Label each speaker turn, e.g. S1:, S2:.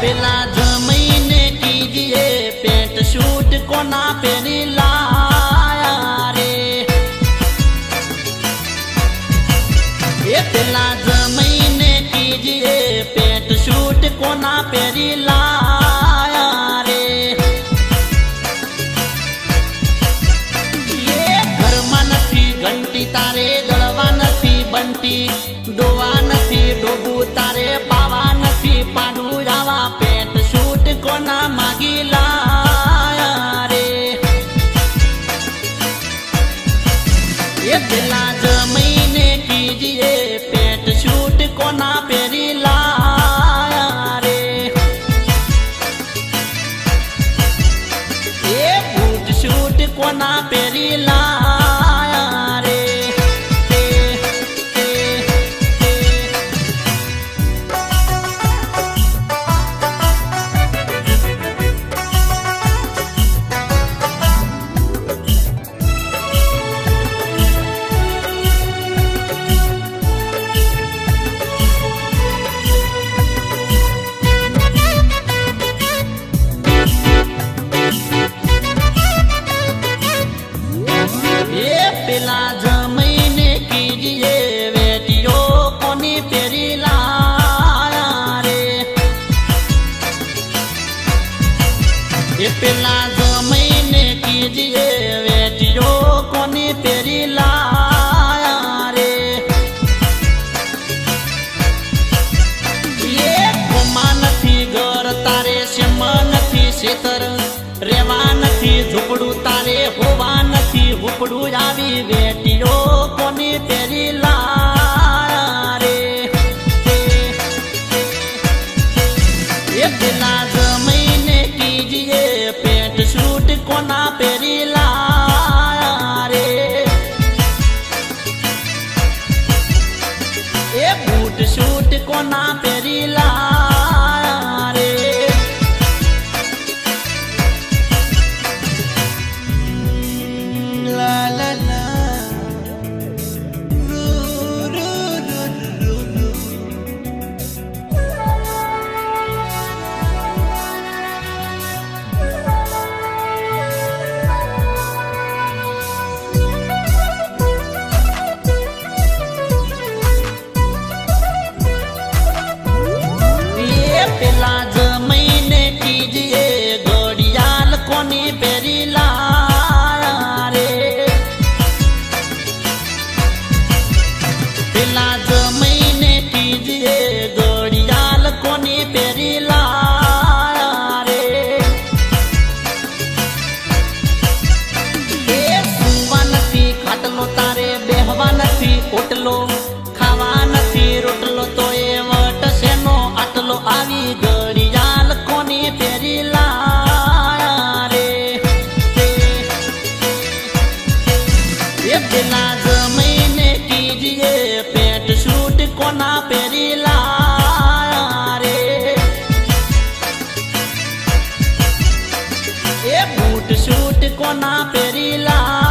S1: पेला जमीने कीजिए पेंट शूट कोना पेरी लाया रे। ये पेला जमीने कीजिए पेंट शूट कोना पेरी लाया रे। ये घर में नहीं घंटी तारे जड़वा नहीं बंटी डोवा नहीं डोबू तारे पावा नहीं पाडू जावा पेंट शूट कोना मागी लाया रे। ये पेला जमीने कीजिए पेंट शूट कोना पेरी लाया रे। ये बूट शूट कोना पेरी लाया रे। पेला जमीने कीजिए बेटियों कोनी पेरी लाया रे। ये पेला जमीने कीजिए बेटियों कोनी पेरी लाया रे। ये कोमा नहीं घर तारे श्यामा नहीं शेतर रेवा नहीं झूपड़ू तारे होवा नहीं हुपड़ू आवी बेटियों कोनी पेरी लाया रे। ये पेला जमीने कीजिए पेंट शूट कोना पेरी लाया रे। ये बूट शूट कोना पेरी लाया रे। ला ला ला रू रू रू रू रू। ये पेला जमीने कीजिए घड़ियाल कोनी पेरी लाया रे। पेला जमीने कीजिए घड़ियाल कोनी पेरी लाया रे। ये सुवा नहीं खाटलो तारे बेहवा नहीं उठलो खावा नहीं रोटलो तो ये वट सेनो आटलो आवी घड़ियाल कोनी पेरी लाया रे। ये पेला जमीने कीजिए पेंट शूट कोना पेरी लाया रे। ये बूट शूट कोना पेरी लाया